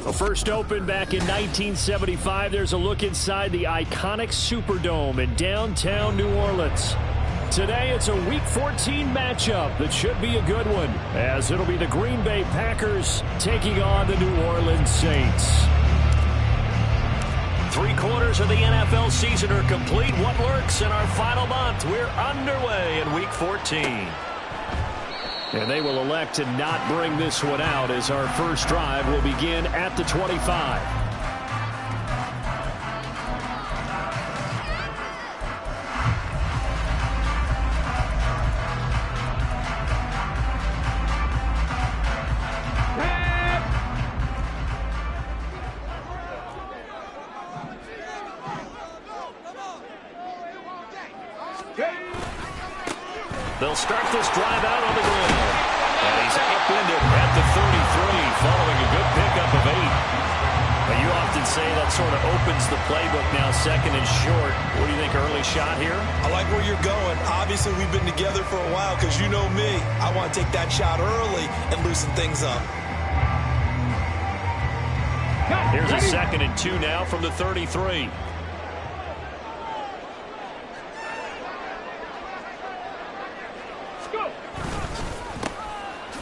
Well, first opened back in 1975, there's a look inside the iconic Superdome in downtown New Orleans. Today, it's a Week 14 matchup that should be a good one, as it'll be the Green Bay Packers taking on the New Orleans Saints. 3/4 of the NFL season are complete. What lurks in our final month? We're underway in Week 14. And they will elect to not bring this one out as our first drive will begin at the 25. They'll start this drive out on the ground. And he's upended at the 33 following a good pickup of 8. Well, you often say that sort of opens the playbook now, second and short. What do you think, early shot here? I like where you're going. Obviously, we've been together for a while because you know me. I want to take that shot early and loosen things up. Here's a 2nd and 2 now from the 33.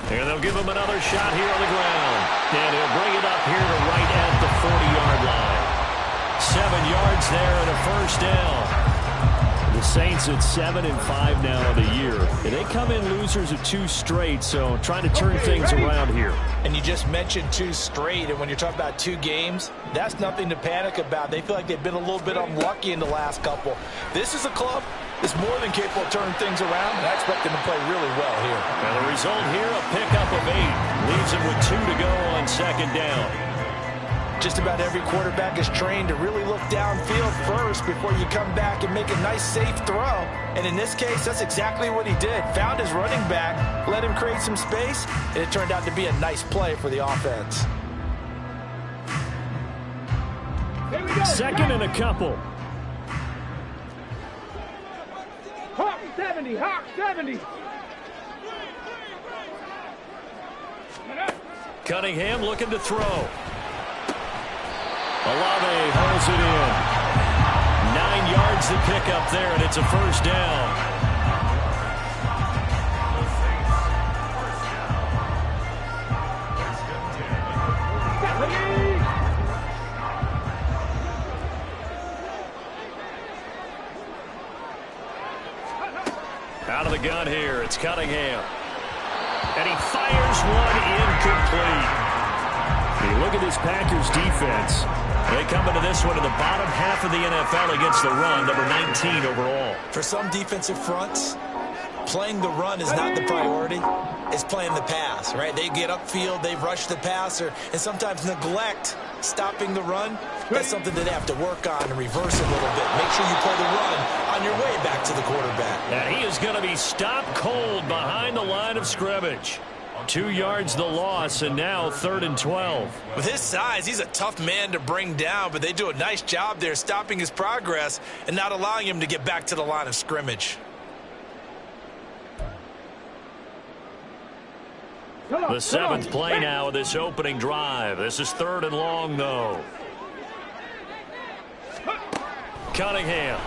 And they'll give him another shot here on the ground. And he'll bring it up here to right at the 40-yard line. 7 yards there and a first down. The Saints at 7-5 now in the year. And they come in losers of 2 straight, so trying to turn things around here. And you just mentioned 2 straight, and when you're talking about 2 games, that's nothing to panic about. They feel like they've been a little bit unlucky in the last couple. This is a club that's more than capable of turning things around, and I expect them to play really well here. And the result here, a pickup of 8. Leaves him with 2 to go on 2nd down. Just about every quarterback is trained to really look downfield first before you come back and make a nice, safe throw. And in this case, that's exactly what he did. Found his running back, let him create some space, and it turned out to be a nice play for the offense. 2nd and a couple. Hawk 70, Hawk 70. Cunningham looking to throw. Olave holds it in. 9 yards to pick up there, and it's a first down. Out of the gun here, it's Cunningham. And he fires one incomplete. You look at this Packers defense. They come into this one in the bottom half of the NFL against the run, number 19 overall. For some defensive fronts, playing the run is not the priority. It's playing the pass, right? They get upfield, they rush the passer, and sometimes neglect stopping the run. That's something that they have to work on and reverse a little bit. Make sure you play the run on your way back to the quarterback. And he is going to be stopped cold behind the line of scrimmage. 2 yards the loss, and now 3rd and 12. With his size, he's a tough man to bring down, but they do a nice job there stopping his progress and not allowing him to get back to the line of scrimmage. The 7th play now of this opening drive. This is 3rd and long, though. Cunningham.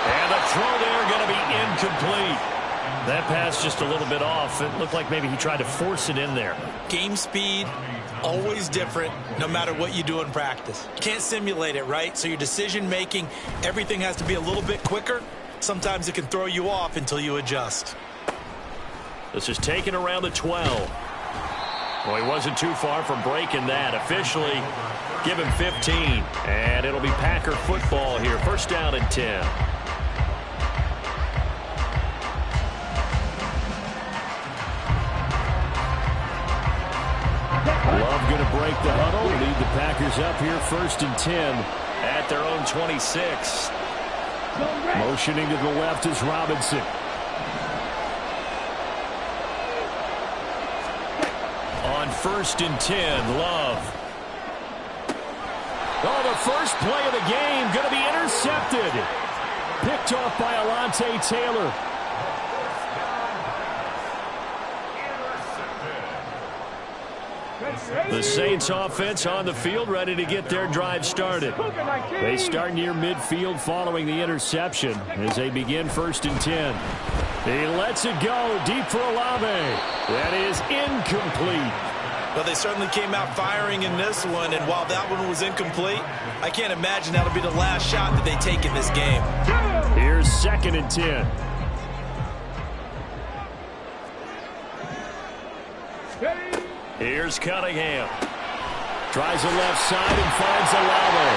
And the throw there going to be incomplete. That pass just a little bit off. It looked like maybe he tried to force it in there. Game speed, always different, no matter what you do in practice. You can't simulate it, right? So your decision-making, everything has to be a little bit quicker. Sometimes it can throw you off until you adjust. This is taken around the 12. Well, he wasn't too far from breaking that. Officially, give him 15. And it'll be Packer football here. First down and 10. Love going to break the huddle. Lead the Packers up here 1st and 10 at their own 26. Motioning to the left is Robinson. On 1st and 10, Love. Oh, the first play of the game going to be intercepted. Picked off by Alontae Taylor. The Saints offense on the field, ready to get their drive started. They start near midfield following the interception as they begin 1st and 10. He lets it go deep for Olave. That is incomplete. Well, they certainly came out firing in this one, and while that one was incomplete, I can't imagine that'll be the last shot that they take in this game. Here's 2nd and 10. Here's Cunningham. Tries the left side and finds Olave.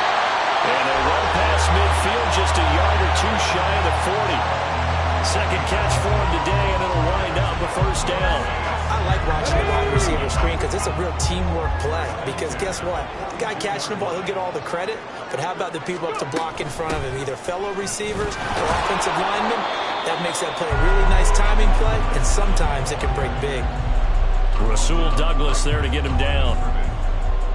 And a run past midfield, just a yard or two shy of the 40. Second catch for him today, and it'll wind up a 1st down. I like watching the wide receiver screen because it's a real teamwork play. Because guess what? The guy catching the ball, he'll get all the credit. But how about the people up to block in front of him, either fellow receivers or offensive linemen? That makes that play a really nice timing play, and sometimes it can break big. Rasul Douglas there to get him down.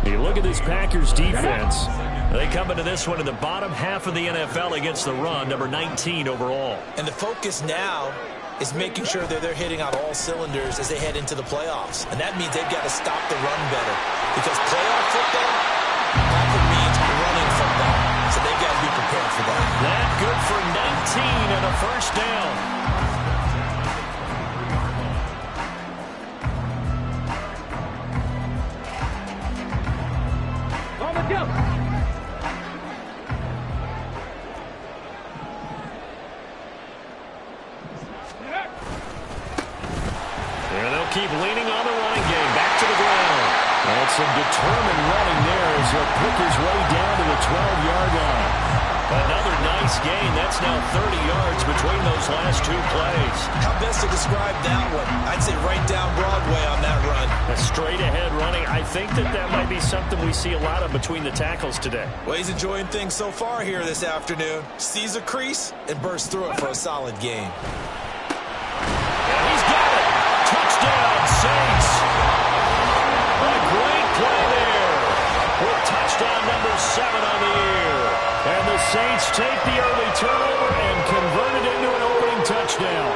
You look at this Packers defense. They come into this one in the bottom half of the NFL against the run, number 19 overall. And the focus now is making sure that they're hitting on all cylinders as they head into the playoffs. And that means they've got to stop the run better. Because playoff football often means running football. So they've got to be prepared for that. That good for 19 and a 1st down. On the jump. And they'll keep leaning on the running game. Back to the ground. And some determined running there as he'll pick his way down to the 12-yard line. Another nice gain. That's now 30 yards between those last 2 plays. How best to describe that one? I'd say right down Broadway on that run. A straight-ahead running. I think that might be something we see a lot of between the tackles today. Well, he's enjoying things so far here this afternoon. Sees a crease and bursts through it for a solid gain. And he's got it. Touchdown, Saints. A great play there with touchdown number 7 on the year. And the Saints take the early turnover and convert it into an opening touchdown.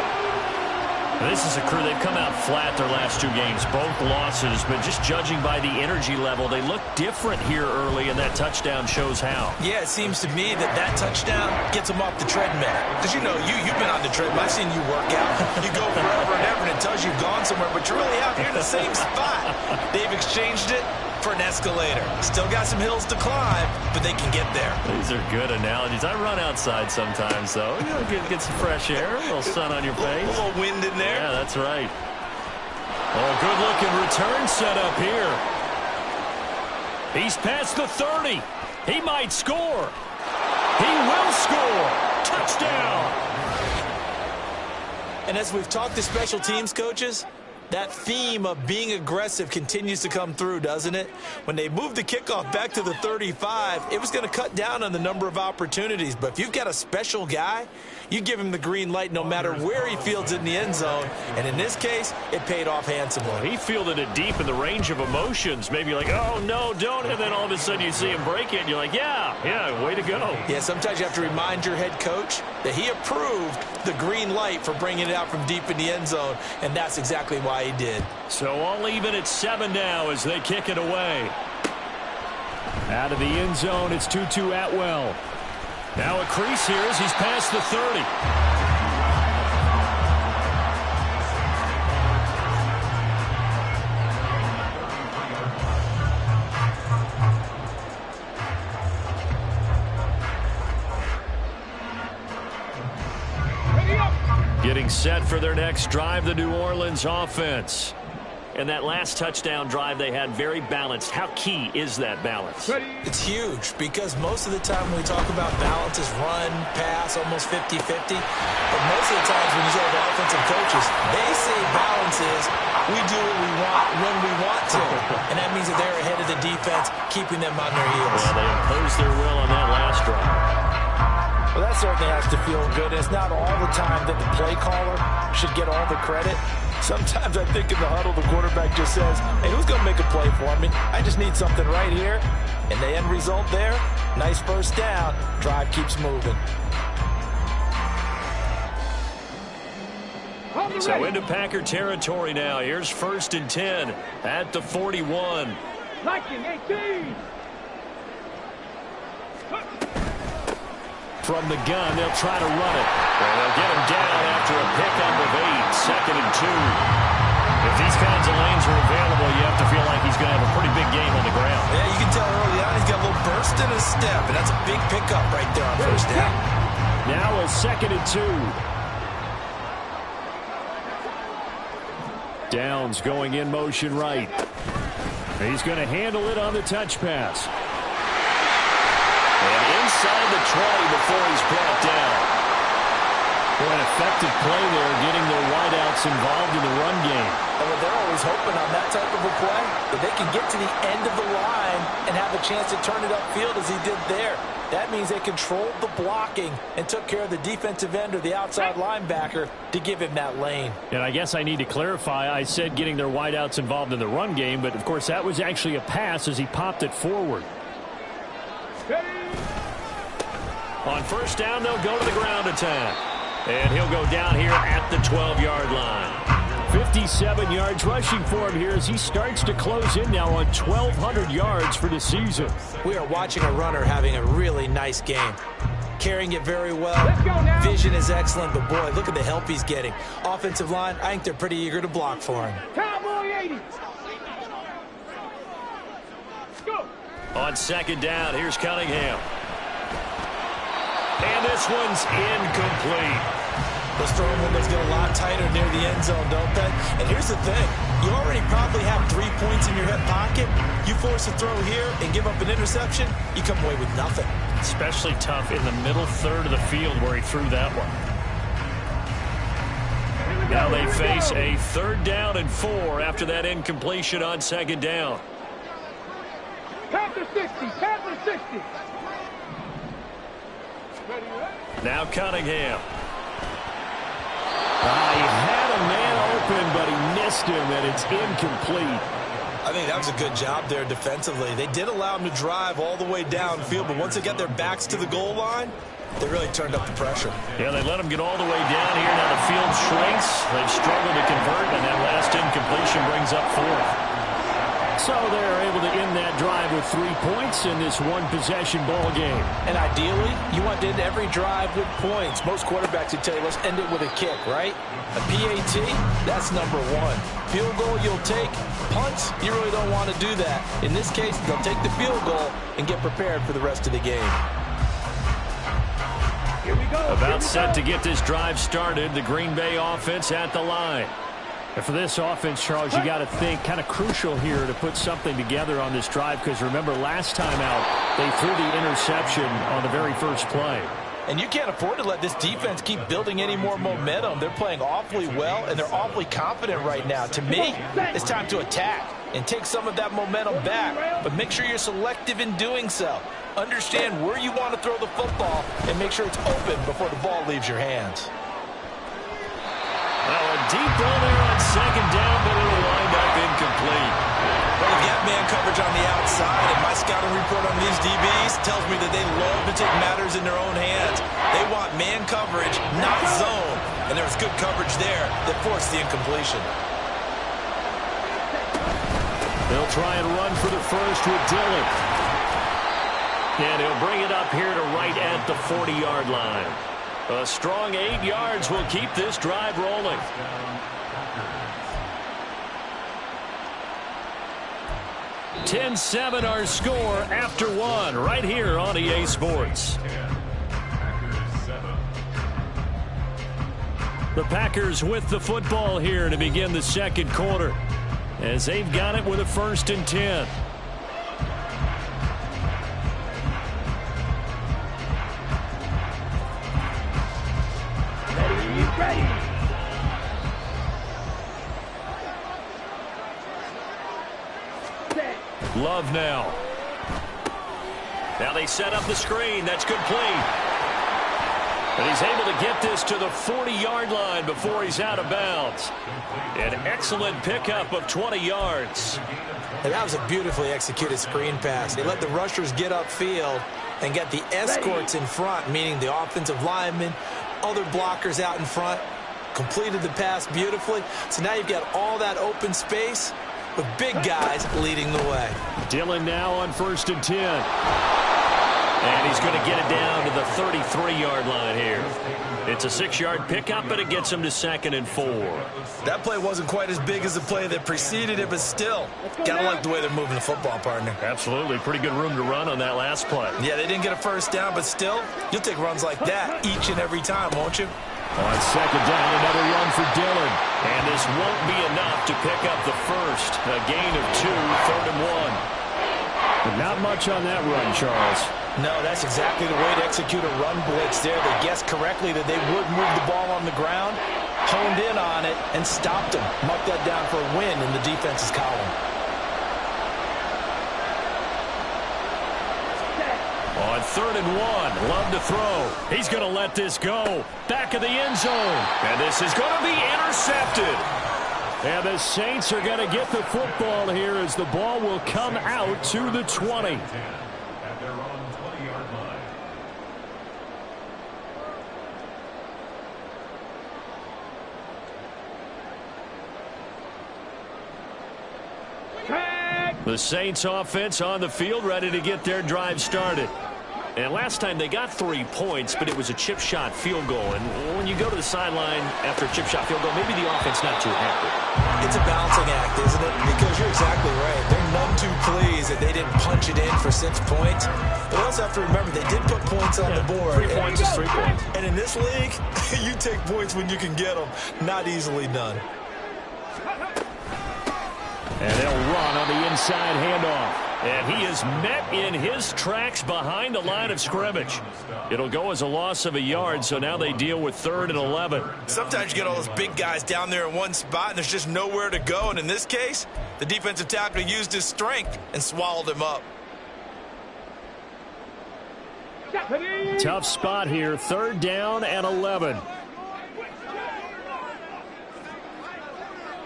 This is a crew, they've come out flat their last 2 games, both losses, but just judging by the energy level, they look different here early, and that touchdown shows how. Yeah, it seems to me that touchdown gets them off the treadmill. Because, you know, you've been on the treadmill. I've seen you work out. You go forever and ever, and it tells you you've gone somewhere, but you're really out here in the same spot. They've exchanged it for an escalator. Still got some hills to climb, but they can get there. These are good analogies. I run outside sometimes, though. You know, get some fresh air, a little sun on your face. A little wind in there. Yeah, that's right. Oh, good-looking return set up here. He's past the 30. He might score. He will score. Touchdown. And as we've talked to special teams coaches, that theme of being aggressive continues to come through, doesn't it? When they moved the kickoff back to the 35, it was going to cut down on the number of opportunities. But if you've got a special guy, you give him the green light no matter where he fields it in the end zone. And in this case, it paid off handsomely. He fielded it deep in the range of emotions. Maybe like, oh, no, don't. And then all of a sudden you see him break it, and you're like, yeah, way to go. Yeah, sometimes you have to remind your head coach that he approved the green light for bringing it out from deep in the end zone, and that's exactly why he did. So all even at 7 now as they kick it away. Out of the end zone, it's Tutu Atwell. Now a crease here as he's past the 30. Getting set for their next drive, the New Orleans offense. And that last touchdown drive they had very balanced. How key is that balance? It's huge because most of the time when we talk about balance is run, pass, almost 50-50. But most of the times when you talk about offensive coaches, they say balance is we do what we want when we want to. And that means that they're ahead of the defense, keeping them on their heels. Yeah, they imposed their will on that last drive. Well, that certainly has to feel good. It's not all the time that the play caller should get all the credit. Sometimes I think in the huddle, the quarterback just says, hey, who's going to make a play for me? I just need something right here. And the end result there, nice first down. Drive keeps moving. So into Packer territory now. Here's 1st and 10 at the 41. Liking 18. From the gun, they'll try to run it. And they'll get him down after a pickup of 8, 2nd and 2. If these kinds of lanes are available, you have to feel like he's going to have a pretty big game on the ground. Yeah, you can tell early on he's got a little burst in his step, and that's a big pickup right there on first down. Now a 2nd and 2. Downs going in motion right. He's going to handle it on the touch pass. And inside the 20 before he's brought down. An effective play there, getting their wideouts involved in the run game. And they're always hoping on that type of a play that they can get to the end of the line and have a chance to turn it upfield as he did there. That means they controlled the blocking and took care of the defensive end or the outside linebacker to give him that lane. And I guess I need to clarify. I said getting their wideouts involved in the run game, but of course that was actually a pass as he popped it forward. On first down, they'll go to the ground attack. And he'll go down here at the 12-yard line. 57 yards rushing for him here as he starts to close in now on 1,200 yards for the season. We are watching a runner having a really nice game. Carrying it very well. Let's go now. Vision is excellent, but boy, look at the help he's getting. Offensive line, I think they're pretty eager to block for him. Cowboy 80. Go. On second down, here's Cunningham. And this one's incomplete. Those throwing windows get a lot tighter near the end zone, don't they? And here's the thing. You already probably have 3 points in your hip pocket. You force a throw here and give up an interception, you come away with nothing. Especially tough in the middle third of the field where he threw that one. Now they face a 3rd down and 4 after that incompletion on second down. Panther 60. Panther 60. Now Cunningham. He had a man open, but he missed him, and it's incomplete. I think that was a good job there defensively. They did allow him to drive all the way downfield, but once they got their backs to the goal line, they really turned up the pressure. Yeah, they let him get all the way down here. Now the field shrinks. They've struggled to convert, and that last incompletion brings up 4th. So they're able to end that drive with 3 points in this one-possession ball game. And ideally, you want to end every drive with points. Most quarterbacks would tell you, let's end it with a kick, right? A PAT, that's number 1. Field goal you'll take. Punts, you really don't want to do that. In this case, they'll take the field goal and get prepared for the rest of the game. Here we go. About set to get this drive started. The Green Bay offense at the line. And for this offense, Charles, you got to think kind of crucial here to put something together on this drive because remember last time out they threw the interception on the very first play. And you can't afford to let this defense keep building any more momentum. They're playing awfully well, and they're awfully confident right now. To me, it's time to attack and take some of that momentum back. But make sure you're selective in doing so. Understand where you want to throw the football and make sure it's open before the ball leaves your hands. Well, a deep ball there on second down, but it'll wind up incomplete. Well, they've got man coverage on the outside, and my scouting report on these DBs tells me that they love to take matters in their own hands. They want man coverage, not zone. And there was good coverage there that forced the incompletion. They'll try and run for the first with Dillon. And he'll bring it up here to right at the 40-yard line. A strong 8 yards will keep this drive rolling. (10-7) our score after 1 right here on EA Sports. The Packers with the football here to begin the second quarter as they've got it with a 1st and 10. Love now. Now they set up the screen. That's complete. But he's able to get this to the 40-yard line before he's out of bounds. An excellent pickup of 20 yards. And that was a beautifully executed screen pass. They let the rushers get upfield and get the escorts in front, meaning the offensive linemen, other blockers out in front, completed the pass beautifully. So now you've got all that open space. with big guys leading the way. Dillon now on 1st and 10. And he's going to get it down to the 33-yard line here. It's a 6-yard pickup, but it gets him to 2nd and 4. That play wasn't quite as big as the play that preceded it, but still, gotta like the way they're moving the football, partner. Absolutely. Pretty good room to run on that last play. Yeah, they didn't get a first down, but still, you'll take runs like that each and every time, won't you? On 2nd down, another run for Dillon. And this won't be enough to pick up the first. A gain of 2, 3rd and 1. But not much on that run, Charles. No, that's exactly the way to execute a run blitz there. They guessed correctly that they would move the ball on the ground, honed in on it, and stopped them. Marked that down for a win in the defense's column. On 3rd and 1, Love to throw. He's going to let this go. Back of the end zone. And this is going to be intercepted. And the Saints are going to get the football here as the ball will come out to the 20. The Saints offense on the field, ready to get their drive started. And last time they got 3 points, but it was a chip shot field goal. And when you go to the sideline after a chip shot field goal, maybe the offense not too happy. It's a balancing act, isn't it? Because you're exactly right. They're none too pleased that they didn't punch it in for 6 points. But you also have to remember they did put points on the board. 3 points is 3 points. And in this league, you take points when you can get them. Not easily done. And they'll run on the inside handoff. And he is met in his tracks behind the line of scrimmage. It'll go as a loss of a yard, so now they deal with 3rd and 11. Sometimes you get all those big guys down there in one spot, and there's just nowhere to go. And in this case, the defensive tackle used his strength and swallowed him up. Tough spot here, 3rd down and 11.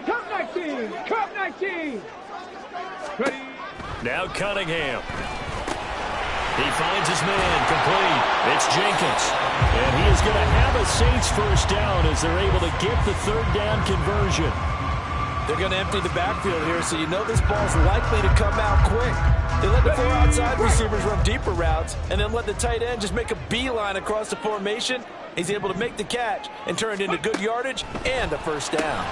Cup 19! Cup 19! Ready? Now Cunningham. He finds his man complete. It's Jenkins. And he is going to have a Saints first down as they're able to get the 3rd down conversion. They're going to empty the backfield here, so you know this ball's likely to come out quick. They let the 4 outside receivers run deeper routes and then let the tight end just make a beeline across the formation. He's able to make the catch and turn it into good yardage and a first down.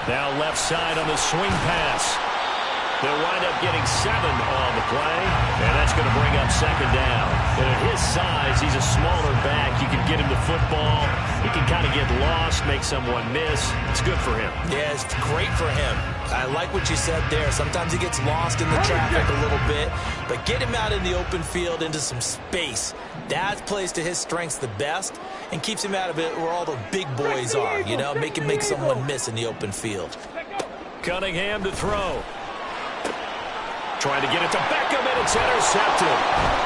Now left side on the swing pass. They'll wind up getting 7 on the play, and that's going to bring up 2nd down. And at his size, he's a smaller back. You can get him the football. He can kind of get lost, make someone miss. It's good for him. Yeah, it's great for him. I like what you said there. Sometimes he gets lost in the traffic a little bit, but get him out in the open field into some space. That plays to his strengths the best and keeps him out of it where all the big boys are, you know, make someone miss in the open field. Cunningham to throw. Trying to get it to Beckham, and it's intercepted.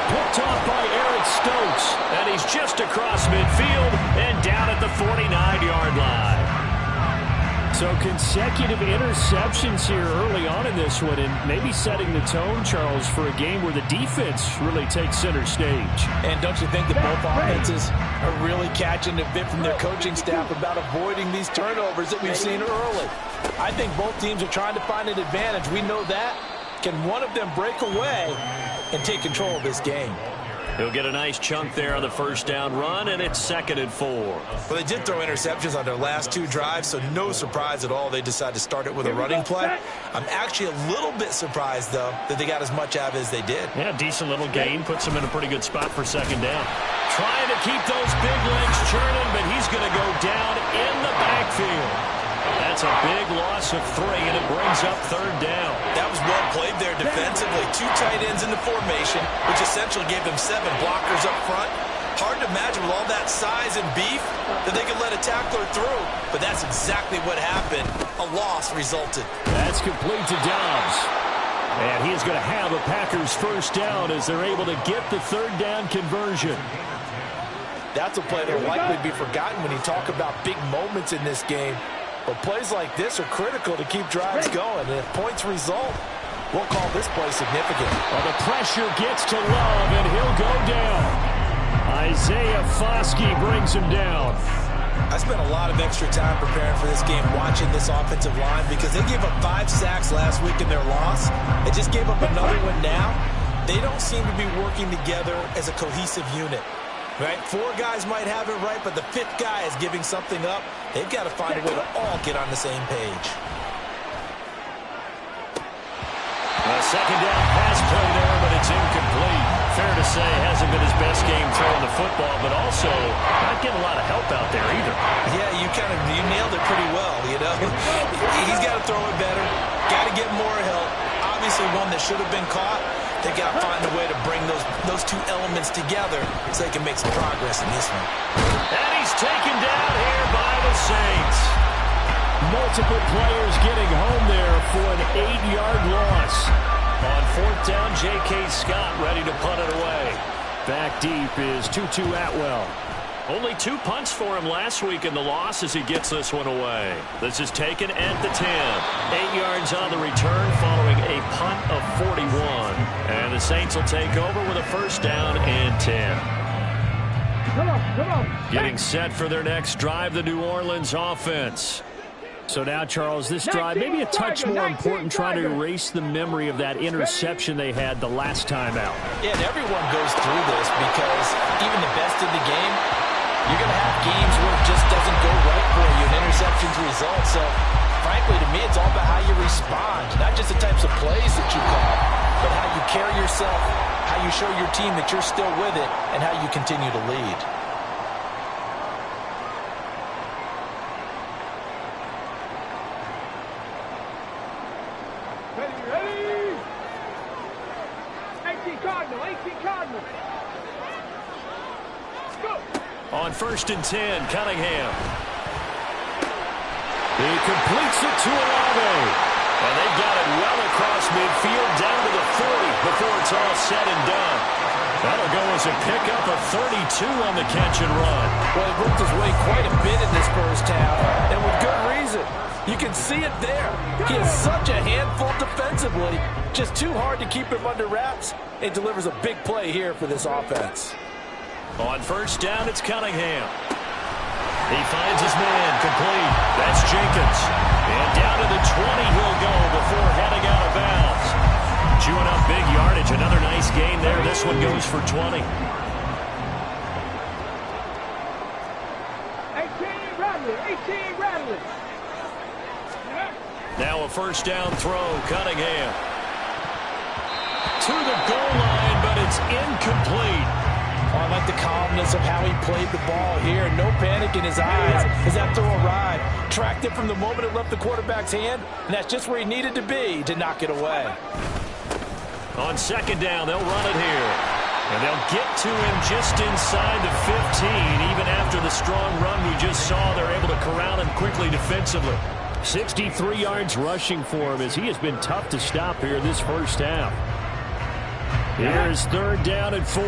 Picked off by Eric Stokes, and he's just across midfield and down at the 49-yard line. So consecutive interceptions here early on in this one, and maybe setting the tone, Charles, for a game where the defense really takes center stage. And don't you think that both offenses are really catching a bit from their coaching staff about avoiding these turnovers that we've seen early? I think both teams are trying to find an advantage. We know that. Can one of them break away and take control of this game? He'll get a nice chunk there on the first down run, and it's 2nd and 4. Well, they did throw interceptions on their last 2 drives, so no surprise at all they decided to start it with a running play. I'm actually a little bit surprised, though, that they got as much out of it as they did. Yeah, decent little gain. Puts them in a pretty good spot for 2nd down. Trying to keep those big legs churning, but he's going to go down in the backfield. That's a big loss of 3, and it brings up 3rd down. That was well played there defensively. 2 tight ends in the formation, which essentially gave them 7 blockers up front. Hard to imagine with all that size and beef that they could let a tackler through, but that's exactly what happened. A loss resulted. That's complete to Dobbs. And he is going to have a Packers first down as they're able to get the 3rd down conversion. That's a play that will likely be forgotten when you talk about big moments in this game. But plays like this are critical to keep drives going. And if points result, we'll call this play significant. Well, the pressure gets to Love, and he'll go down. Isaiah Foskey brings him down. I spent a lot of extra time preparing for this game, watching this offensive line, because they gave up 5 sacks last week in their loss. They just gave up another one now. They don't seem to be working together as a cohesive unit, right? 4 guys might have it right, but the 5th guy is giving something up. They've got to find a way to all get on the same page. A second down pass play there, but it's incomplete. Fair to say, hasn't been his best game throwing the football, but also not getting a lot of help out there either. Yeah, you nailed it pretty well, you know. He's got to throw it better, got to get more help. Obviously one that should have been caught. They've got to find a way to bring those 2 elements together so they can make some progress in this one. And he's taken down here by the Saints. Multiple players getting home there for an 8-yard loss. On 4th down, J.K. Scott ready to punt it away. Back deep is Tutu Atwell. Only 2 punts for him last week in the loss as he gets this one away. This is taken at the 10. 8 yards on the return following a punt of 41. And the Saints will take over with a 1st down and 10. Come on. Getting set for their next drive, the New Orleans offense. So now, Charles, this drive maybe a touch more important, trying to erase the memory of that interception they had the last time out. Yeah, and everyone goes through this because even the best in the game, you're going to have games where it just doesn't go right for you, and interceptions result. So, frankly, to me, it's all about how you respond, not just the types of plays that you call, but how you carry yourself, how you show your team that you're still with it, and how you continue to lead. Ready. 18 Cardinal. Go. On 1st and 10, Cunningham. He completes it to Olave. And they've got it well across midfield down to the 40 before it's all said and done. That'll go as a pickup of 32 on the catch and run. Well, he worked his way quite a bit in this first half, and with good reason. You can see it there. He has such a handful defensively. Just too hard to keep him under wraps, and delivers a big play here for this offense. On 1st down, it's Cunningham. He finds his man complete. That's Jenkins. And down to the 20 he'll go before heading out of bounds. Chewing up big yardage. Another nice gain there. This one goes for 20. 18 Rattler. Now a 1st down throw. Cunningham. To the goal line, but it's incomplete. Oh, I like the calmness of how he played the ball here. No panic in his eyes as that throw arrived. Tracked it from the moment it left the quarterback's hand, and that's just where he needed to be to knock it away. On 2nd down, they'll run it here. And they'll get to him just inside the 15. Even after the strong run we just saw, they're able to corral him quickly defensively. 63 yards rushing for him as he has been tough to stop here this first half. Here's 3rd down and 4.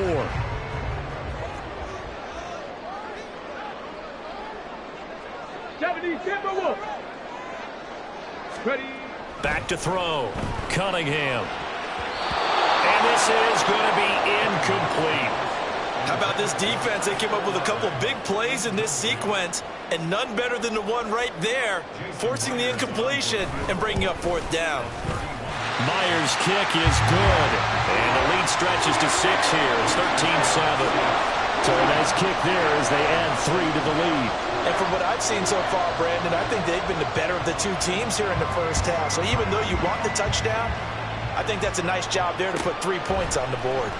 Ready. Back to throw. Cunningham. And this is going to be incomplete. How about this defense? They came up with a couple big plays in this sequence, and none better than the one right there, forcing the incompletion and bringing up 4th down. Myers' kick is good. And the lead stretches to 6 here. It's 13-7. So a nice kick there as they add 3 to the lead. And from what I've seen so far, Brandon, I think they've been the better of the 2 teams here in the first half. So even though you want the touchdown, I think that's a nice job there to put 3 points on the board.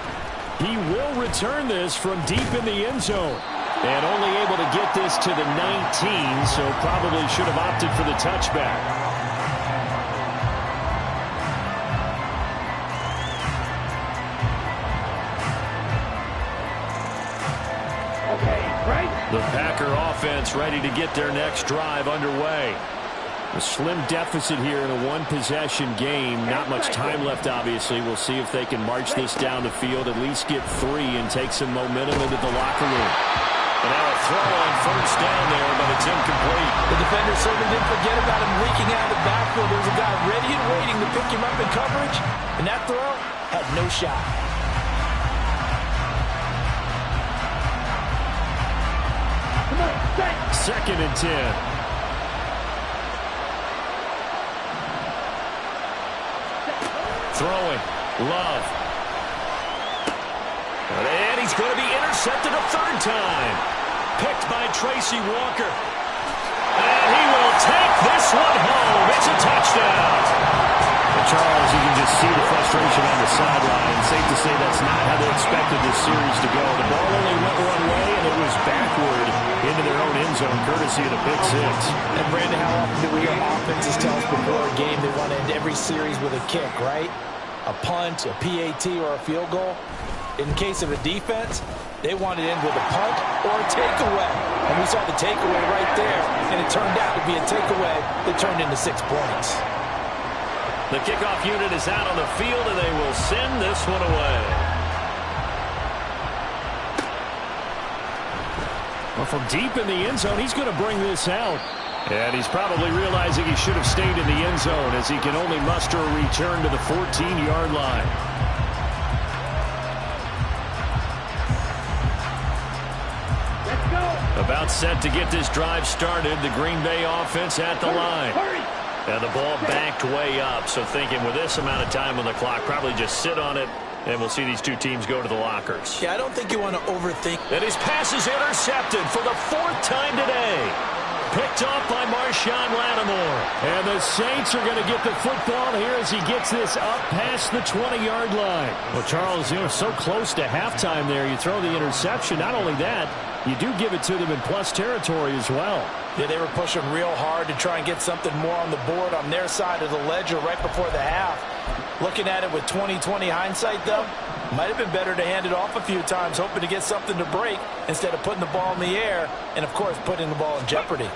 He will return this from deep in the end zone. And only able to get this to the 19, so probably should have opted for the touchback. The Packer offense ready to get their next drive underway. A slim deficit here in a 1-possession game. Not much time left, obviously. We'll see if they can march this down the field, at least get 3 and take some momentum into the locker room. And now a throw on 1st down there, but it's incomplete. The defender certainly didn't forget about him leaking out of the backfield. There's a guy ready and waiting to pick him up in coverage, and that throw had no shot. 2nd and 10. Throwing. Love. And he's going to be intercepted a 3rd time. Picked by Tracy Walker. And he will take this one home. It's a touchdown. Well, Charles, you can just see the frustration on the sideline. Safe to say that's not how they expected this series to go. The ball only went one way, and it was backward into their own end zone, courtesy of the pick 6. And Brandon, how often do we hear offenses tell us before a game they want to end every series with a kick, right? A punt, a PAT, or a field goal. In case of a defense, they want to end with a punt or a takeaway. And we saw the takeaway right there, and it turned out to be a takeaway that turned into 6 points. The kickoff unit is out on the field, and they will send this one away. Well, from deep in the end zone, he's going to bring this out. And he's probably realizing he should have stayed in the end zone as he can only muster a return to the 14-yard line. About set to get this drive started. The Green Bay offense at the line. And the ball backed way up. So thinking with this amount of time on the clock, probably just sit on it, and we'll see these two teams go to the lockers. Yeah, I don't think you want to overthink. And his pass is intercepted for the 4th time today. Picked off by Marshawn Lattimore. And the Saints are going to get the football here as he gets this up past the 20-yard line. Well, Charles, so close to halftime there. You throw the interception. Not only that, you do give it to them in plus territory as well. Yeah, they were pushing real hard to try and get something more on the board on their side of the ledger right before the half. Looking at it with 20/20 hindsight, though, might have been better to hand it off a few times, hoping to get something to break instead of putting the ball in the air and, of course, putting the ball in jeopardy.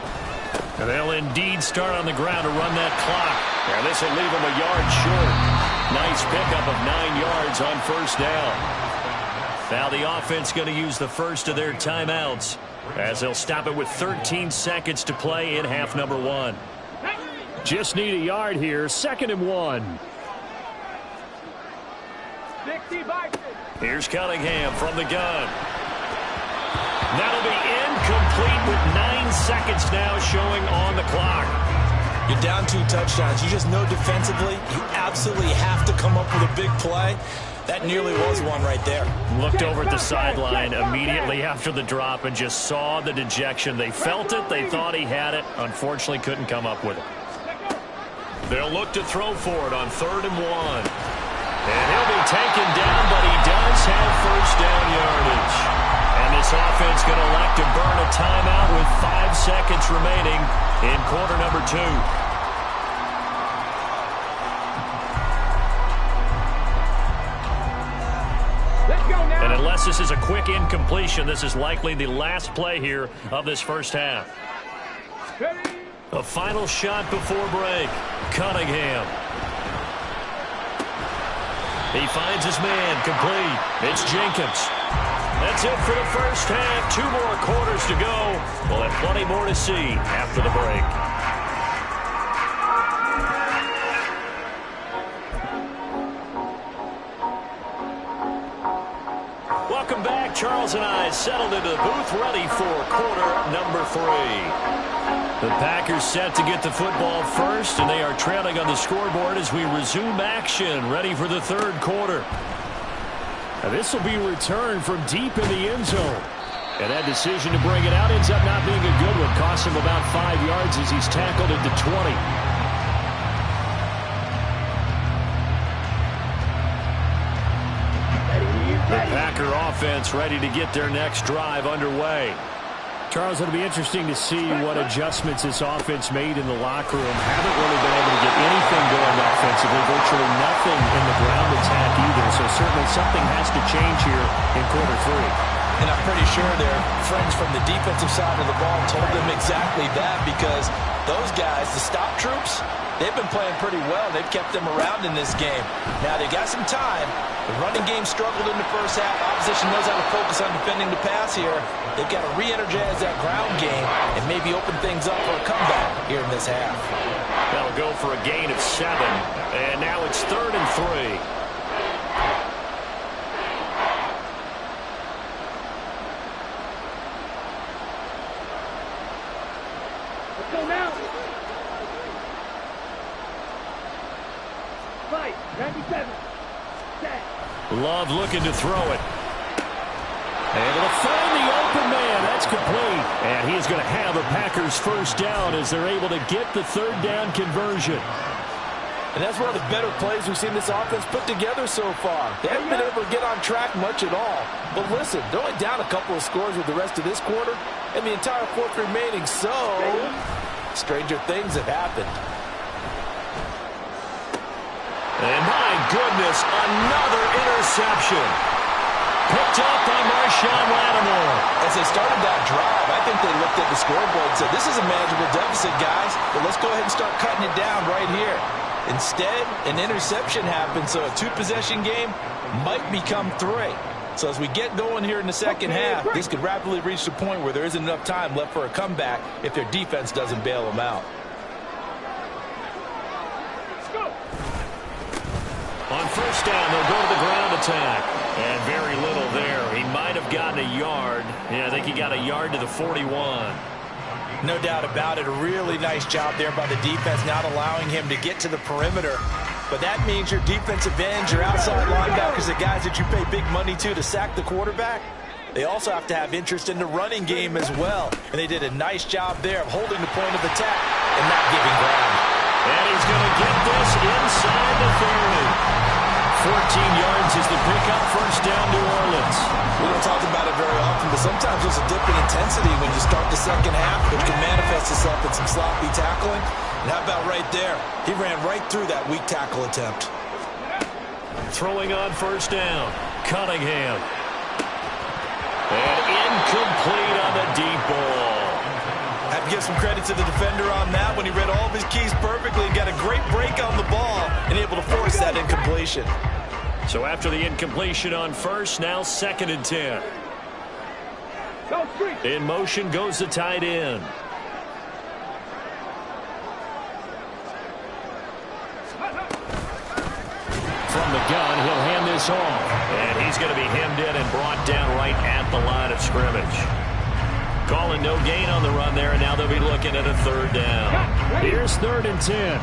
And they'll indeed start on the ground to run that clock. And this will leave them a yard short. Nice pickup of 9 yards on 1st down. Now the offense going to use the first of their timeouts as they'll stop it with 13 seconds to play in half number 1. Just need a yard here. 2nd and 1. Here's Cunningham from the gun. That'll be incomplete with 9 seconds now showing on the clock. You're down 2 touchdowns. You just know defensively you absolutely have to come up with a big play. That nearly was one right there. Looked over at the sideline immediately after the drop and just saw the dejection. They felt it. They thought he had it. Unfortunately, couldn't come up with it. They'll look to throw for it on 3rd and 1. And he'll be taken down, but he does have 1st down yardage. And this offense going to elect to burn a timeout with 5 seconds remaining in quarter number 2. And unless this is a quick incompletion, this is likely the last play here of this 1st half. A final shot before break. Cunningham. He finds his man complete. It's Jenkins. That's it for the 1st half. 2 more quarters to go. We'll have plenty more to see after the break. Welcome back. Charles and I settled into the booth, ready for quarter number 3. The Packers set to get the football first, and they are trailing on the scoreboard as we resume action, ready for the 3rd quarter. Now this will be returned from deep in the end zone. And that decision to bring it out ends up not being a good one. Costs him about 5 yards as he's tackled at the 20. The Packer offense ready to get their next drive underway. Charles, it'll be interesting to see what adjustments this offense made in the locker room. Haven't really been able to get anything going offensively, virtually nothing in the ground attack either. So certainly something has to change here in quarter 3. And I'm pretty sure their friends from the defensive side of the ball told them exactly that, because those guys, the stop troops, they've been playing pretty well. They've kept them around in this game. Now they got some time. The running game struggled in the 1st half. Opposition knows how to focus on defending the pass here. They've got to re-energize that ground game and maybe open things up for a comeback here in this half. That'll go for a gain of 7. And now it's 3rd and 3. Right, 97. Set. Love looking to throw it. Able to find the open man. That's complete. And he's going to have a Packers first down as they're able to get the third down conversion. And that's one of the better plays we've seen this offense put together so far. They haven't been able to get on track much at all. But listen, they're only down a couple of scores with the rest of this quarter and the entire fourth remaining. So, stranger things have happened. And my goodness, another interception. Picked up by Marshawn Lattimore. As they started that drive, I think they looked at the scoreboard and said, this is a manageable deficit, guys, but let's go ahead and start cutting it down right here. Instead, an interception happened, so a two-possession game might become three. So as we get going here in the second half, this could rapidly reach the point where there isn't enough time left for a comeback if their defense doesn't bail them out. On first down, they'll go to the ground attack. And very little there. He might have gotten a yard. Yeah, I think he got a yard to the 41. No doubt about it. A really nice job there by the defense, not allowing him to get to the perimeter. But that means your defensive ends, your outside linebackers, the guys that you pay big money to sack the quarterback, they also have to have interest in the running game as well. And they did a nice job there of holding the point of attack and not giving ground. And he's going to get this inside the 30. 14 yards is the pickup, first down, New Orleans. We don't talk about it very often, but sometimes there's a dip in intensity when you start the second half, which can manifest itself in some sloppy tackling. And how about right there? He ran right through that weak tackle attempt. Throwing on first down, Cunningham. And incomplete on the deep ball. Have to give some credit to the defender on that when he read all of his keys perfectly and got a great break on the ball and able to force that incompletion. So after the incompletion on first, now 2nd and 10. In motion goes the tight end. From the gun, he'll hand this off. And he's going to be hemmed in and brought down right at the line of scrimmage. Calling no gain on the run there, and now they'll be looking at a third down. Here's 3rd and 10.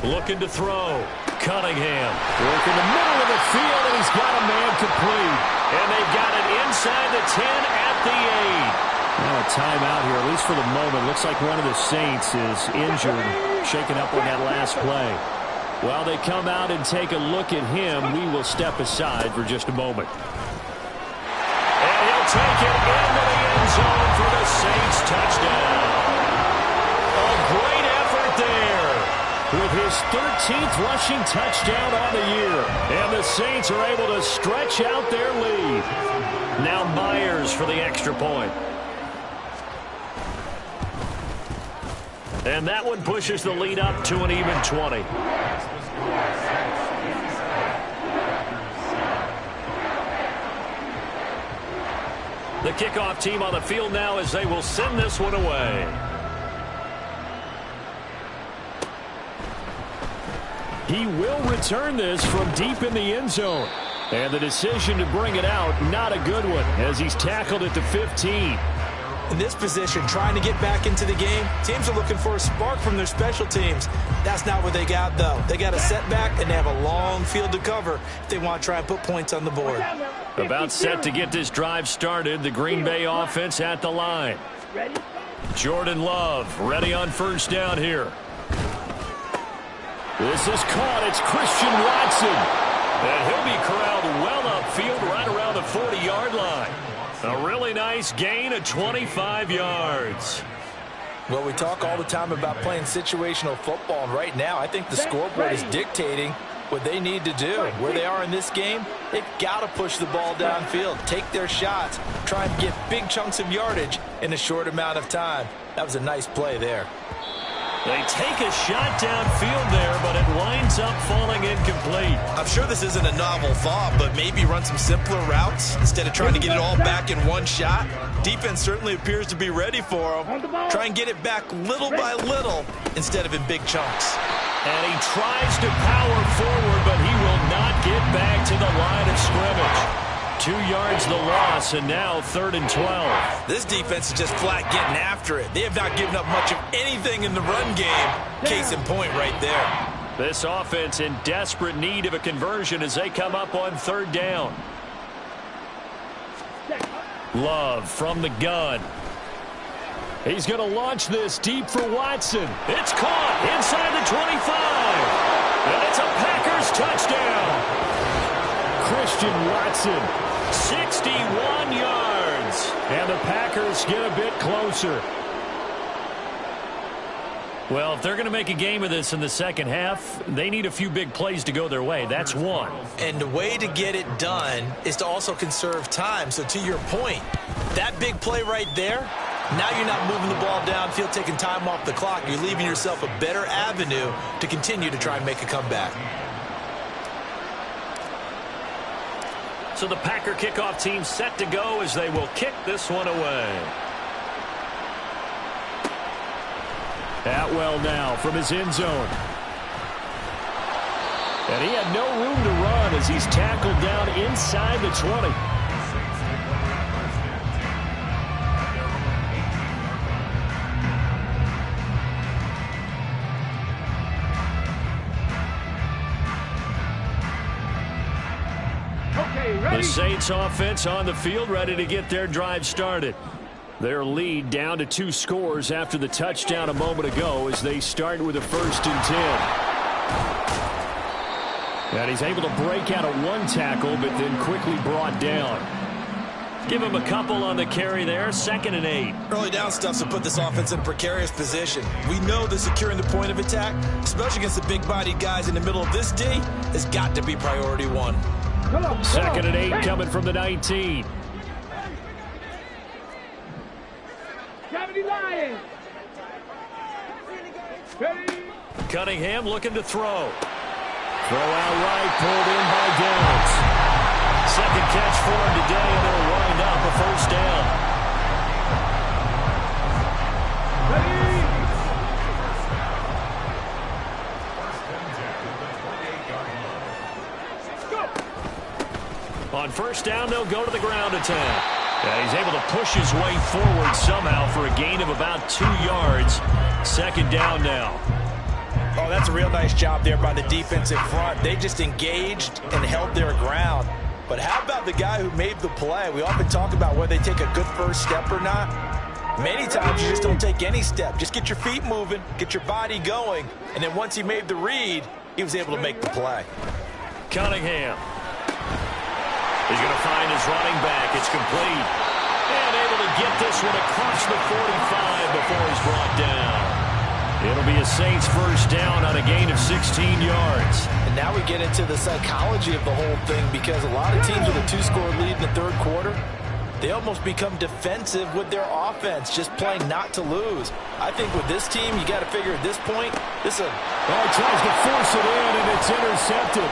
Looking to throw. Cunningham. Working the middle of the field, and he's got a man complete. And they've got it inside the 10 at the 8. Well, a timeout here, at least for the moment. Looks like one of the Saints is injured, shaken up on that last play. While they come out and take a look at him, we will step aside for just a moment. And he'll take it into the end zone for the Saints touchdown. A great effort there with his 13th rushing touchdown on the year. And the Saints are able to stretch out their lead. Now Myers for the extra point. And that one pushes the lead up to an even 20. The kickoff team on the field now as they will send this one away. He will return this from deep in the end zone. And the decision to bring it out, not a good one, as he's tackled at the 15. In this position, trying to get back into the game, teams are looking for a spark from their special teams. That's not what they got, though. They got a setback, and they have a long field to cover if they want to try and put points on the board. About set to get this drive started, the Green Bay offense at the line. Jordan Love ready on first down here. This is caught. It's Christian Watson. And he'll be corralled well upfield right around the 40-yard line. A really nice gain of 25 yards. Well, we talk all the time about playing situational football, and right now I think the scoreboard is dictating what they need to do. Where they are in this game, they've got to push the ball downfield, take their shots, try and get big chunks of yardage in a short amount of time. That was a nice play there. They take a shot downfield there, but it winds up falling incomplete. I'm sure this isn't a novel thought, but maybe run some simpler routes instead of trying to get it all back in one shot. Defense certainly appears to be ready for him. Try and get it back little by little instead of in big chunks. And he tries to power forward, but he will not get back to the line of scrimmage. 2 yards the loss, and now 3rd and 12. This defense is just flat getting after it. They have not given up much of anything in the run game. Case in point right there. This offense in desperate need of a conversion as they come up on 3rd down. Love from the gun. He's going to launch this deep for Watson. It's caught inside the 25. And it's a Packers touchdown. Christian Watson, 61 yards. And the Packers get a bit closer. Well, if they're going to make a game of this in the second half, they need a few big plays to go their way. That's one. And the way to get it done is to also conserve time. So to your point, that big play right there, now you're not moving the ball downfield, taking time off the clock. You're leaving yourself a better avenue to continue to try and make a comeback. So the Packer kickoff team set to go as they will kick this one away. Atwell now from his end zone. And he had no room to run as he's tackled down inside the 20. Okay, ready? The Saints offense on the field, ready to get their drive started. Their lead down to 2 scores after the touchdown a moment ago as they start with a 1st and 10. And he's able to break out of 1 tackle, but then quickly brought down. Give him a couple on the carry there, 2nd and 8. Early down stuff's to put this offense in a precarious position. We know that securing the point of attack, especially against the big-bodied guys in the middle of this D, has got to be priority 1. 2nd and 8 coming from the 19. Lions. Ready? Cunningham looking to throw. Throw out right, pulled in by Downs. 2nd catch for him today, and it'll wind up a 1st down. Ready? On 1st down, they'll go to the ground attack. And he's able to push his way forward somehow for a gain of about 2 yards. 2nd down now. Oh, that's a real nice job there by the defensive front. They just engaged and held their ground. But how about the guy who made the play? We often talk about whether they take a good first step or not. Many times you just don't take any step. Just get your feet moving, get your body going, and then once he made the read, he was able to make the play. Cunningham. He's going to find his running back. It's complete. And able to get this one across the 45 before he's brought down. It'll be a Saints 1st down on a gain of 16 yards. And now we get into the psychology of the whole thing, because a lot of teams with a 2-score lead in the 3rd quarter, they almost become defensive with their offense, just playing not to lose. I think with this team, you got to figure at this point, this is a... Oh, he tries to force it in, and it's intercepted.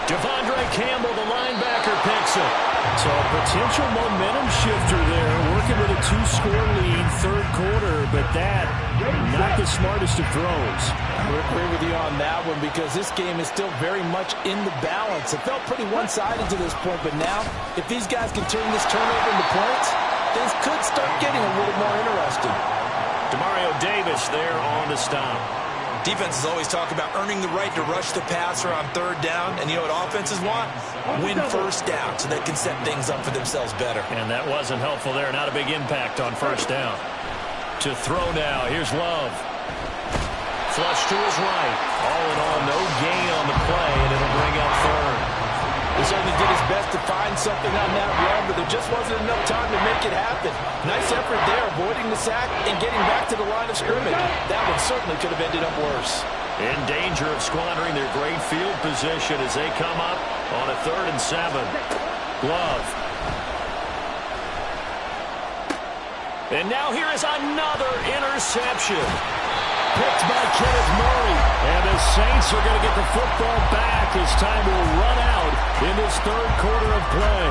Devondre Campbell, the linebacker, picks it. So a potential momentum shifter there, working with a 2-score lead, 3rd quarter, but that, not the smartest of throws. I would agree with you on that one, because this game is still very much in the balance. It felt pretty one-sided to this point, but now, if these guys can turn this turnover into points, things could start getting a little more interesting. Demario Davis there on the stop. Defenses always talk about earning the right to rush the passer on 3rd down. And you know what offenses want? Win 1st down so they can set things up for themselves better. And that wasn't helpful there. Not a big impact on 1st down. To throw now. Here's Love. Flush to his right. All in all, no gain on the play, and it'll bring up 3rd. He certainly did his best to find something on that run, but there just wasn't enough time to make it happen. Nice effort there, avoiding the sack and getting back to the line of scrimmage. That one certainly could have ended up worse. In danger of squandering their great field position as they come up on a 3rd and 7. Love. And now here is another interception. Picked by Kenneth Murray. And the Saints are going to get the football back as time will run out in this 3rd quarter of play.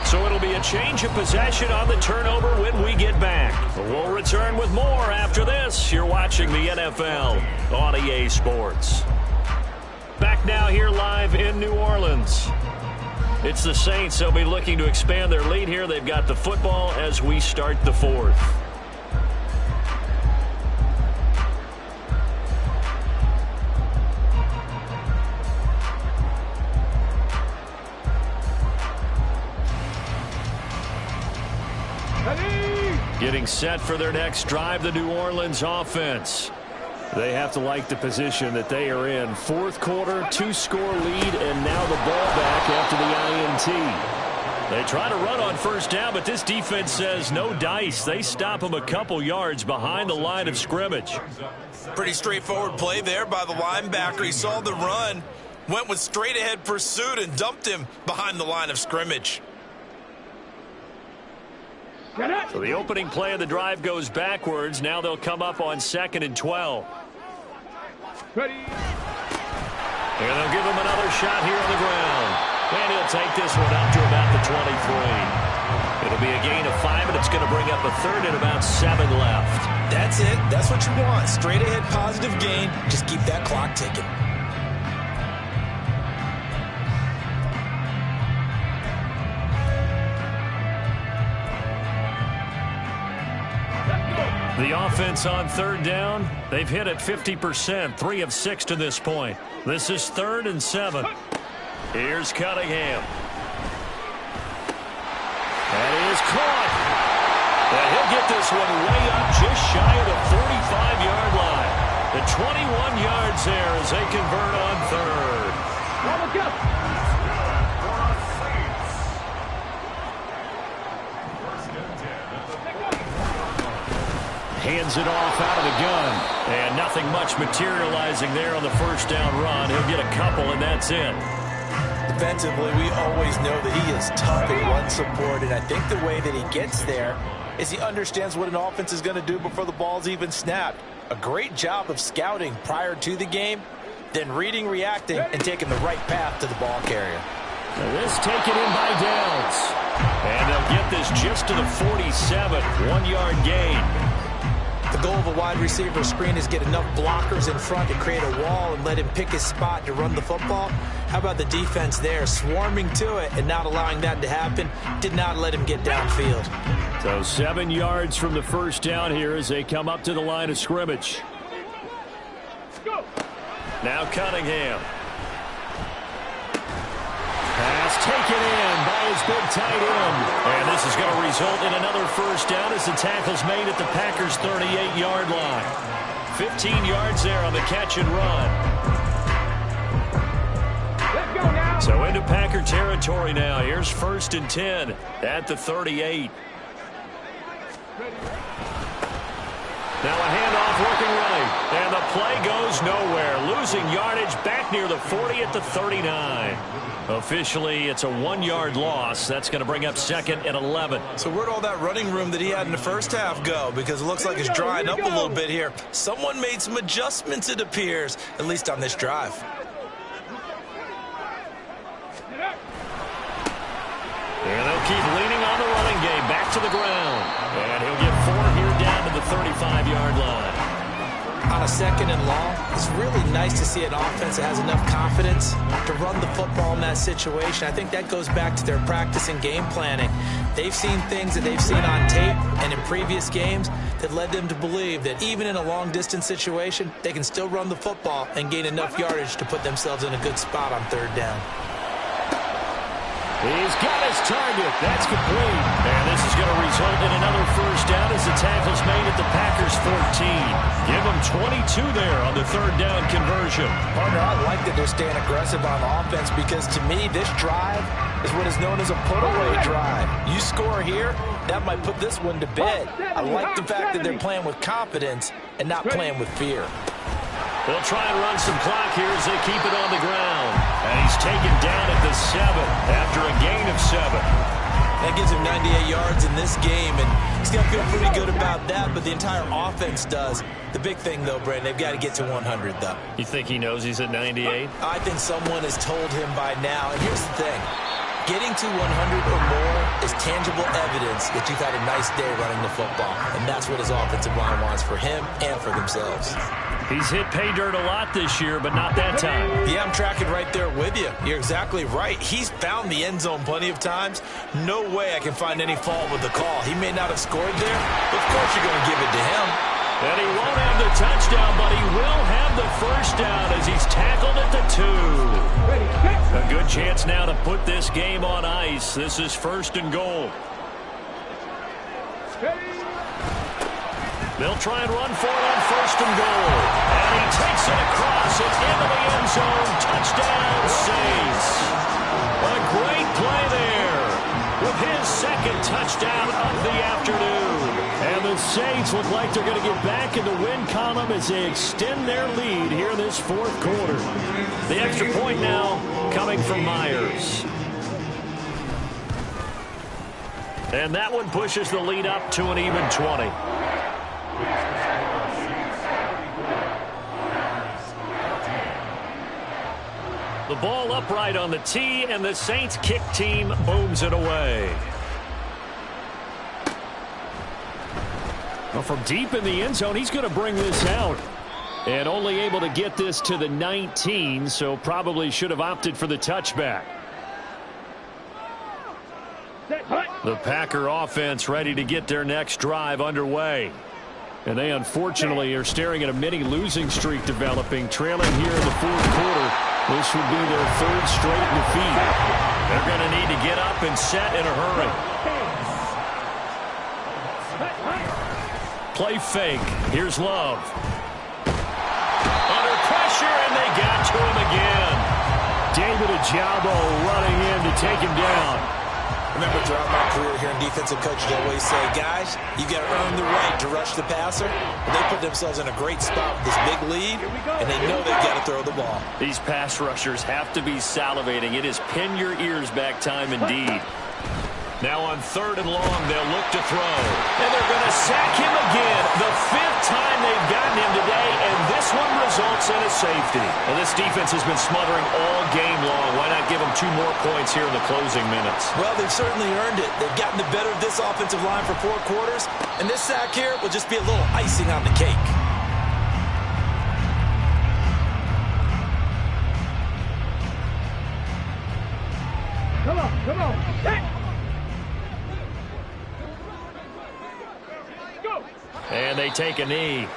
So it'll be a change of possession on the turnover when we get back. We'll return with more after this. You're watching the NFL on EA Sports. Back now here live in New Orleans. It's the Saints. They'll be looking to expand their lead here. They've got the football as we start the fourth. Getting set for their next drive, the New Orleans offense. They have to like the position that they are in. Fourth quarter, 2-score lead, and now the ball back after the INT. They try to run on first down, but this defense says no dice. They stop them a couple yards behind the line of scrimmage. Pretty straightforward play there by the linebacker. He saw the run, went with straight-ahead pursuit, and dumped him behind the line of scrimmage. So the opening play of the drive goes backwards. Now they'll come up on 2nd and 12. Ready. And they'll give him another shot here on the ground. And he'll take this one up to about the 23. It'll be a gain of 5, and it's going to bring up a third and about 7 left. That's it. That's what you want. Straight ahead positive gain. Just keep that clock ticking. The offense on third down, they've hit it 50%, 3 of 6 to this point. This is 3rd and 7. Here's Cunningham. That is caught. And he'll get this one way up just shy of the 45-yard line. The 21 yards there as they convert on third. Hands it off out of the gun. And nothing much materializing there on the first down run. He'll get a couple, and that's it. Defensively, we always know that he is tough in run support, and I think the way that he gets there is he understands what an offense is going to do before the ball's even snapped. A great job of scouting prior to the game, then reading, reacting, and taking the right path to the ball carrier. Now this taken in by Downs. And they'll get this just to the 47, 1-yard gain. The goal of a wide receiver screen is get enough blockers in front to create a wall and let him pick his spot to run the football. How about the defense there, swarming to it and not allowing that to happen? Did not let him get downfield. So 7 yards from the first down here as they come up to the line of scrimmage. Now Cunningham. Pass taken in by his big tight end. And this is going to result in another first down as the tackle's made at the Packers' 38-yard line. 15 yards there on the catch and run. Let's go now. So into Packer territory now. Here's 1st and 10 at the 38. Now a handoff looking right. And the play goes nowhere. Losing yardage back near the 40 at the 39. Officially, it's a 1-yard loss. That's going to bring up 2nd and 11. So where'd all that running room that he had in the first half go? Because it looks like it's drying up a little bit here. Someone made some adjustments, it appears, at least on this drive. And they'll keep leaning on the running game. Back to the ground. And he'll get 4 here down to the 35-yard line. On a 2nd and long, it's really nice to see an offense that has enough confidence to run the football in that situation. I think that goes back to their practice and game planning. They've seen things that they've seen on tape and in previous games that led them to believe that even in a long-distance situation, they can still run the football and gain enough yardage to put themselves in a good spot on 3rd down. He's got his target. That's complete. And this is going to result in another first down as the tackle's made at the Packers' 14. Give them 22 there on the 3rd down conversion. Partner, I like that they're staying aggressive on offense because to me, this drive is what is known as a put-away drive. You score here, that might put this one to bed. I like the fact that they're playing with confidence and not playing with fear. They'll try and run some clock here as they keep it on the ground. And he's taken down at the 7 after a gain of 7. That gives him 98 yards in this game, and he's going to feel pretty good about that, but the entire offense does. The big thing, though, Brandon, they've got to get to 100, though. You think he knows he's at 98? I think someone has told him by now, and here's the thing. Getting to 100 or more is tangible evidence that you've had a nice day running the football, and that's what his offensive line wants for him and for themselves. He's hit pay dirt a lot this year, but not that time. Yeah, I'm tracking right there with you. You're exactly right. He's found the end zone plenty of times. No way I can find any fault with the call. He may not have scored there, but of course you're going to give it to him. And he won't have the touchdown, but he will have the first down as he's tackled at the 2. A good chance now to put this game on ice. This is 1st and goal. They'll try and run for it on 1st and goal. And he takes it across and into the end zone. Touchdown, Saints. A great play there with his 2nd touchdown of the afternoon. And the Saints look like they're going to get back in the win column as they extend their lead here in this 4th quarter. The extra point now coming from Myers. And that one pushes the lead up to an even 20. The ball upright on the tee, and the Saints kick team booms it away. Well, from deep in the end zone, he's going to bring this out. And only able to get this to the 19, so probably should have opted for the touchback. The Packer offense ready to get their next drive underway. And they unfortunately are staring at a mini losing streak developing, trailing here in the 4th quarter. This would be their 3rd straight defeat. They're going to need to get up and set in a hurry. Play fake. Here's Love. Under pressure, and they got to him again. David Ojabo running in to take him down. Remember, throughout my career here in defensive coaches, I always say, guys, you got to earn the right to rush the passer. But they put themselves in a great spot with this big lead, and they know they've got to throw the ball. These pass rushers have to be salivating. It is pin your ears back time indeed. Now on 3rd and long, they'll look to throw. And they're going to sack him again. The 5th time they've gotten him today, and this one results in a safety. Well, this defense has been smothering all game long. Why not give them 2 more points here in the closing minutes? Well, they've certainly earned it. They've gotten the better of this offensive line for 4 quarters, and this sack here will just be a little icing on the cake. Come on, come on. Hey! And they take a knee.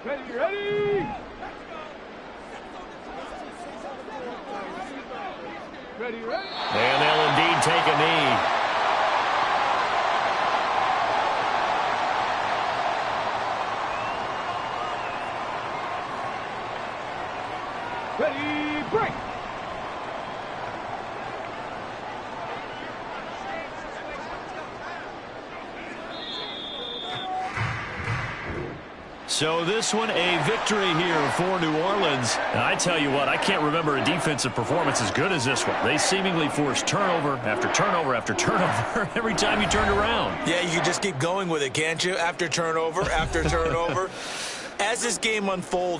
Ready, ready! Ready, ready! And they'll indeed take a knee. Ready, break! So this one a victory here for New Orleans. And I tell you what, I can't remember a defensive performance as good as this one. They seemingly forced turnover after turnover after turnover every time you turned around. Yeah, you can just keep going with it, can't you? After turnover, after turnover. As this game unfolded,